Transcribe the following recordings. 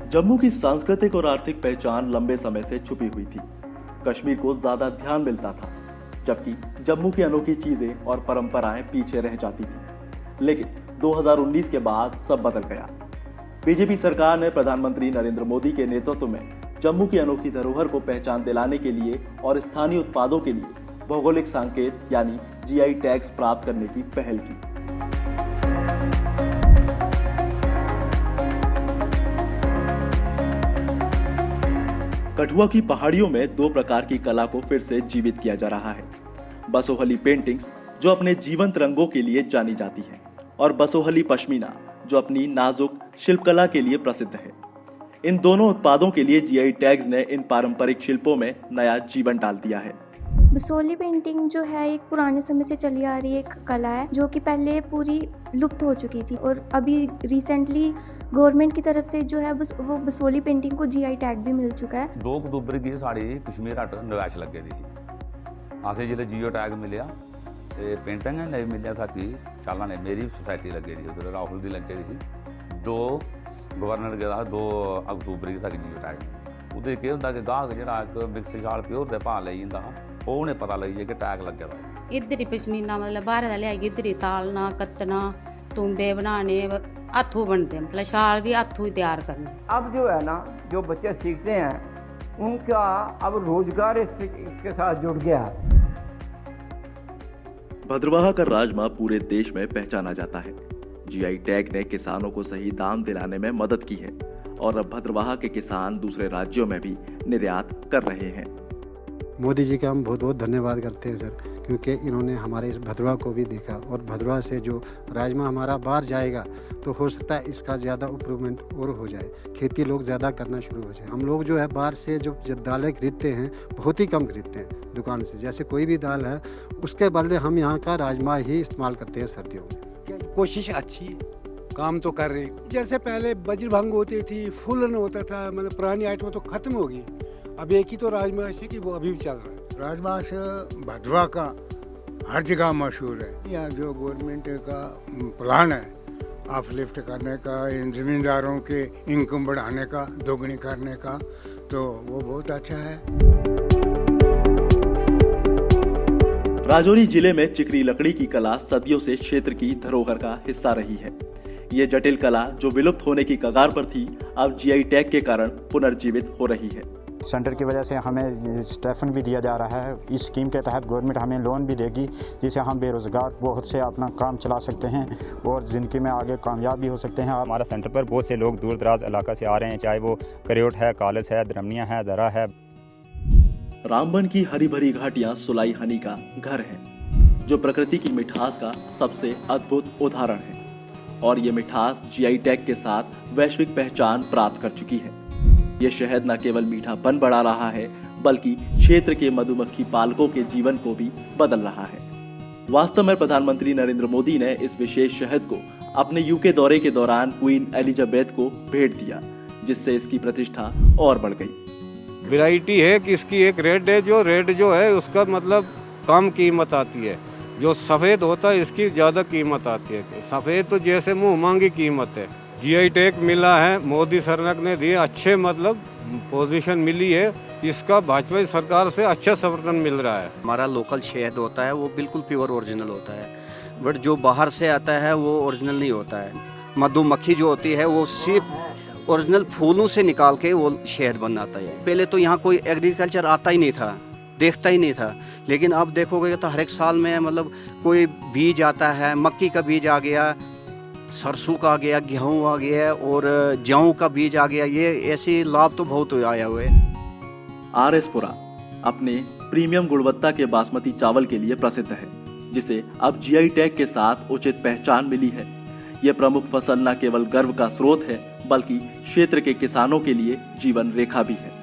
जम्मू की सांस्कृतिक और आर्थिक पहचान लंबे समय से छुपी हुई थी। कश्मीर को ज्यादा ध्यान मिलता था, जबकि जम्मू की अनोखी चीजें और परंपराएं पीछे रह जाती थी। लेकिन 2019 के बाद सब बदल गया। बीजेपी सरकार ने प्रधानमंत्री नरेंद्र मोदी के नेतृत्व में जम्मू की अनोखी धरोहर को पहचान दिलाने के लिए और स्थानीय उत्पादों के लिए भौगोलिक संकेत यानी जीआई टैग्स प्राप्त करने की पहल की। कठुआ की पहाड़ियों में दो प्रकार की कला को फिर से जीवित किया जा रहा है। बसोहली पेंटिंग्स जो अपने जीवंत रंगों के लिए जानी जाती है और बसोहली पश्मीना जो अपनी नाजुक शिल्पकला के लिए प्रसिद्ध है। इन दोनों उत्पादों के लिए जीआई टैग्स ने इन पारंपरिक शिल्पों में नया जीवन डाल दिया है। बसोहली पेंटिंग जो है एक पुराने समय से चली आ रही एक कला है जो कि पहले पूरी लुप्त हो चुकी थी और अभी रिसेंटली गवर्नमेंट की तरफ से जो है वो बसोहली पेंटिंग को जीआई टैग भी मिल चुका है। 2 अक्तूबर की साड़ी कश्मीर हट नवैश लगे थी। असें जिसले जीओ टैग मिले तो पेंटिंग नहीं मिले साथी शाला ने मेरी सोसाइटी लगे थी उधर राहुल की लगे थी। 2 गवर्नर के 2 अक्तूबर की साड़ी जीओ टैग उदे के होंदा कि गाहक जिहड़ा इक मिक्स शाल प्योर दे भाव लई जंदा ओह उन्हें पता लगी कि टैग लगे दा इधर ही पश्मीना मतलब बाहर दा लियाई इधर ही तालना कत्तना तुम्बे बनाने हथों बनते मतलब शाल भी हथों ही तैयार करने। अब जो है ना जो बच्चे सीखते हैं उनका अब रोजगार इसके साथ जुड़ गया है। भद्रवाह का राजमा पूरे देश में पहचाना जाता है। जीआई टैग ने किसानों को सही दाम दिलाने में मदद की है और अब भद्रवाह के किसान दूसरे राज्यों में भी निर्यात कर रहे हैं। मोदी जी का हम बहुत बहुत धन्यवाद करते हैं सर, क्योंकि इन्होंने हमारे इस भद्रवाह को भी देखा और भद्रवाह से जो राजमा हमारा बाहर जाएगा तो हो सकता है इसका ज़्यादा इम्प्रूवमेंट और हो जाए, खेती लोग ज़्यादा करना शुरू हो जाए। हम लोग जो है बाहर से जो दालें खरीदते हैं बहुत ही कम खरीदते हैं दुकान से, जैसे कोई भी दाल है उसके बदले हम यहाँ का राजमा ही इस्तेमाल करते हैं सर्दियों में। कोशिश अच्छी है, काम तो कर रहे। जैसे पहले बजरभंग होती थी, फूलन होता था, मतलब पुरानी आइटम तो खत्म हो गई। अब एक ही तो राजमा है कि वो अभी भी चल रहा है। राजमा से भद्रवाह का हर जगह मशहूर है। यहाँ जो गवर्नमेंट का प्लान है अपलिफ्ट करने का, इन जमींदारों के इनकम बढ़ाने का, दोगुनी करने का, तो वो बहुत अच्छा है। राजौरी जिले में चिकनी लकड़ी की कला सदियों से क्षेत्र की धरोहर का हिस्सा रही है। ये जटिल कला जो विलुप्त होने की कगार पर थी अब जीआई टैग के कारण पुनर्जीवित हो रही है। सेंटर की वजह से हमें स्टेफन भी दिया जा रहा है। इस स्कीम के तहत गवर्नमेंट हमें लोन भी देगी जिससे हम बेरोजगार बहुत से अपना काम चला सकते हैं और ज़िंदगी में आगे कामयाब भी हो सकते हैं। हमारा सेंटर पर बहुत से लोग दूर दराज इलाका से आ रहे हैं, चाहे वो करियोट है, कॉलेज है, द्रमनिया है, दरा है। रामबन की हरी भरी घाटियां सुलाई हनी का घर है, जो प्रकृति की मिठास का सबसे अद्भुत उदाहरण है और ये मिठास जीआई टैग के साथ वैश्विक पहचान प्राप्त कर चुकी है। ये शहद न केवल मीठापन बढ़ा रहा है बल्कि क्षेत्र के मधुमक्खी पालकों के जीवन को भी बदल रहा है। वास्तव में प्रधानमंत्री नरेंद्र मोदी ने इस विशेष शहद को अपने यूके दौरे के दौरान क्वीन एलिजाबेथ को भेंट दिया, जिससे इसकी प्रतिष्ठा और बढ़ गई। वैरायटी है कि इसकी एक रेड जो है उसका मतलब कम कीमत आती है, जो सफ़ेद होता है इसकी ज़्यादा कीमत आती है। सफ़ेद तो जैसे मुँह मांगी कीमत है। जीआई टैग मिला है, मोदी सरकार ने दिए, अच्छे मतलब पोजीशन मिली है, इसका भाजपा सरकार से अच्छा समर्थन मिल रहा है। हमारा लोकल शहद होता है वो बिल्कुल प्योर ओरिजिनल होता है, बट जो बाहर से आता है वो ओरिजिनल नहीं होता है। मधुमक्खी जो होती है वो सिर्फ ओरिजिनल फूलों से निकाल के वो शहद बनाता है। पहले तो यहाँ कोई एग्रीकल्चर आता ही नहीं था, देखता ही नहीं था, लेकिन अब देखोगे तो हर एक साल में मतलब कोई बीज आता है, मक्की का बीज आ गया, सरसों का आ गया, गेहूँ आ गया और जौ का बीज आ गया। ये ऐसे लाभ तो बहुत आया हुआ है। RS पुरा अपने प्रीमियम गुणवत्ता के बासमती चावल के लिए प्रसिद्ध है, जिसे अब जीआई टैग के साथ उचित पहचान मिली है। यह प्रमुख फसल न केवल गर्व का स्रोत है बल्कि क्षेत्र के किसानों के लिए जीवन रेखा भी है।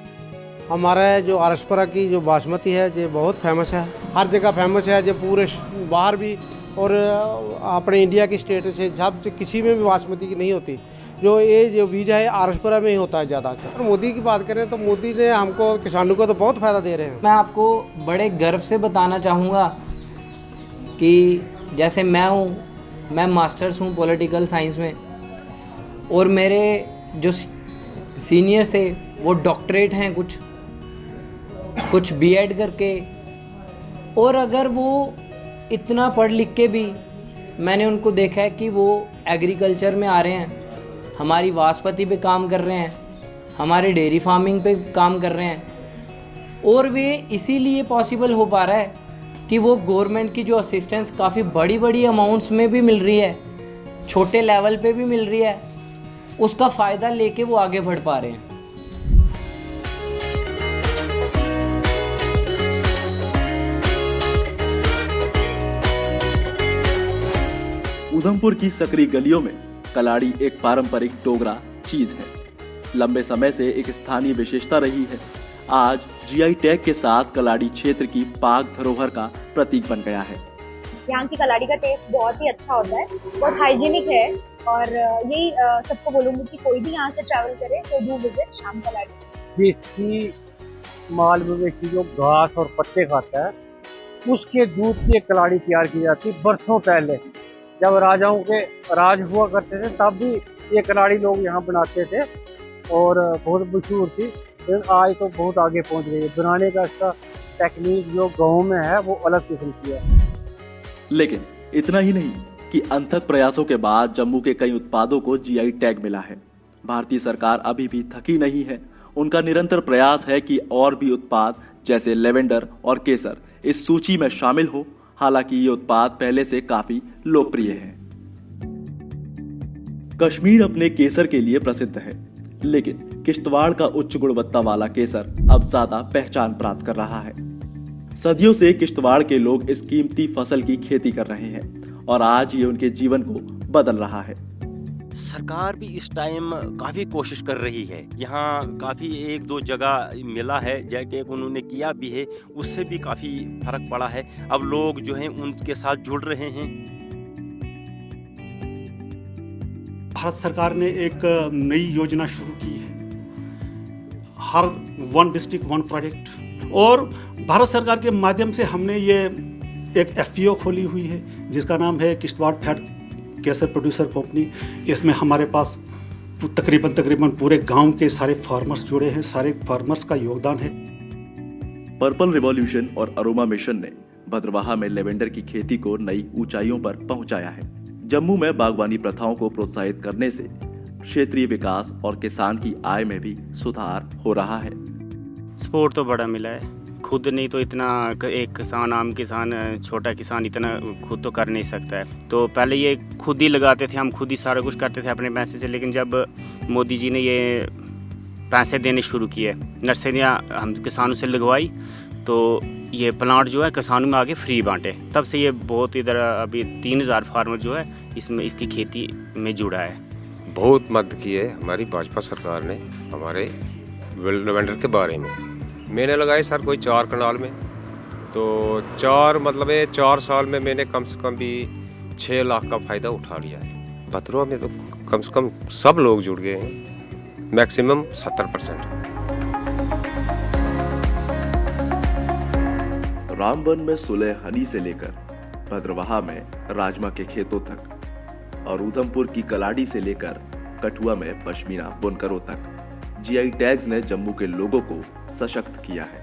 हमारा जो RS पुरा की जो बासमती है ये बहुत फेमस है, हर जगह फेमस है, जो पूरे बाहर भी और अपने इंडिया की स्टेट से जब किसी में भी बासमती की नहीं होती। जो बीज है RS पुरा में ही होता है ज़्यादातर। मोदी की बात करें तो मोदी ने हमको किसानों को तो बहुत फ़ायदा दे रहे हैं। मैं आपको बड़े गर्व से बताना चाहूँगा कि जैसे मैं मास्टर्स हूँ पॉलिटिकल साइंस में और मेरे जो सीनियर से वो डॉक्टरेट हैं, कुछ बीएड करके, और अगर वो इतना पढ़ लिख के भी मैंने उनको देखा है कि वो एग्रीकल्चर में आ रहे हैं, हमारी वास्पति पे काम कर रहे हैं, हमारे डेयरी फार्मिंग पे काम कर रहे हैं, और वे इसीलिए पॉसिबल हो पा रहा है कि वो गवर्नमेंट की जो असिस्टेंस काफ़ी बड़ी बड़ी अमाउंट्स में भी मिल रही है, छोटे लेवल पे भी मिल रही है, उसका फ़ायदा लेके वो आगे बढ़ पा रहे हैं। उधमपुर की सकरी गलियों में कलाड़ी एक पारंपरिक डोगरा चीज है, लंबे समय से एक स्थानीय विशेषता रही है। आज जीआई टैग के साथ कलाड़ी क्षेत्र की पाक धरोहर का प्रतीक बन गया है। यहाँ की कलाड़ी का टेस्ट बहुत ही अच्छा होता है, बहुत हाइजीनिक है, और यही सबको बोलूँगी कि कोई भी यहाँ से ट्रैवल करे तो डू विजिट शाम कलाड़ी। देसी माल मवेशी जो घास और पत्ते खाता है, उसके दूध की एक कलाड़ी तैयार की जाती है। बरसों पहले जब राजाओं के राज हुआ करते थे तब भी ये कलाड़ी लोग यहाँ बनाते थे और बहुत मशहूर थी। फिर आज तो बहुत आगे पहुँच गई है। बनाने का इसका टेक्निक जो गाँव में है वो अलग किस्म की है। लेकिन इतना ही नहीं कि अनथक प्रयासों के बाद जम्मू के कई उत्पादों को जीआई टैग मिला है। भारतीय सरकार अभी भी थकी नहीं है। उनका निरंतर प्रयास है कि और भी उत्पाद जैसे लेवेंडर और केसर इस सूची में शामिल हो। हालांकि ये उत्पाद पहले से काफी लोकप्रिय है। कश्मीर अपने केसर के लिए प्रसिद्ध है, लेकिन किश्तवाड़ का उच्च गुणवत्ता वाला केसर अब ज्यादा पहचान प्राप्त कर रहा है। सदियों से किश्तवाड़ के लोग इस कीमती फसल की खेती कर रहे हैं और आज ये उनके जीवन को बदल रहा है। सरकार भी इस टाइम काफ़ी कोशिश कर रही है। यहाँ काफ़ी एक दो जगह मिला है, जैटेक उन्होंने किया भी है, उससे भी काफ़ी फर्क पड़ा है। अब लोग जो हैं उनके साथ जुड़ रहे हैं। भारत सरकार ने एक नई योजना शुरू की है, हर वन डिस्ट्रिक्ट वन प्रोजेक्ट, और भारत सरकार के माध्यम से हमने ये एक एफपीओ खोली हुई है जिसका नाम है किश्तवाड़ फैट केसर प्रोड्यूसर कंपनी। इसमें हमारे पास तकरीबन पूरे गांव के सारे फार्मर्स जुड़े हैं, सारे फार्मर्स का योगदान है। पर्पल रिवॉल्यूशन और अरोमा मिशन ने भद्रवाहा में लेवेंडर की खेती को नई ऊंचाइयों पर पहुंचाया है। जम्मू में बागवानी प्रथाओं को प्रोत्साहित करने से क्षेत्रीय विकास और किसान की आय में भी सुधार हो रहा है। सपोर्ट तो बड़ा मिला है। खुद नहीं तो इतना एक किसान, आम किसान, छोटा किसान इतना खुद तो कर नहीं सकता है। तो पहले ये खुद ही लगाते थे, हम खुद ही सारा कुछ करते थे अपने पैसे से। लेकिन जब मोदी जी ने ये पैसे देने शुरू किए, नर्सरियाँ हम किसानों से लगवाई, तो ये प्लांट जो है किसानों में आगे फ्री बांटे। तब से ये बहुत इधर अभी 3000 फार्मर जो है इसमें इसकी खेती में जुड़ा है। बहुत मदद की है हमारी भाजपा सरकार ने हमारे लेवेंडर के बारे में। मैंने लगाए सर कोई 4 कनाल में, तो 4 साल में मैंने कम से कम भी 6 लाख का फ़ायदा उठा लिया है। भद्रवाह में तो कम से कम सब लोग जुड़ गए हैं, मैक्सिमम 70%। रामबन में सुलह हनी से लेकर भद्रवाहा में राजमा के खेतों तक और उधमपुर की कलाड़ी से लेकर कठुआ में पश्मीना बुनकरों तक जीआई टैग्स ने जम्मू के लोगों को सशक्त किया है।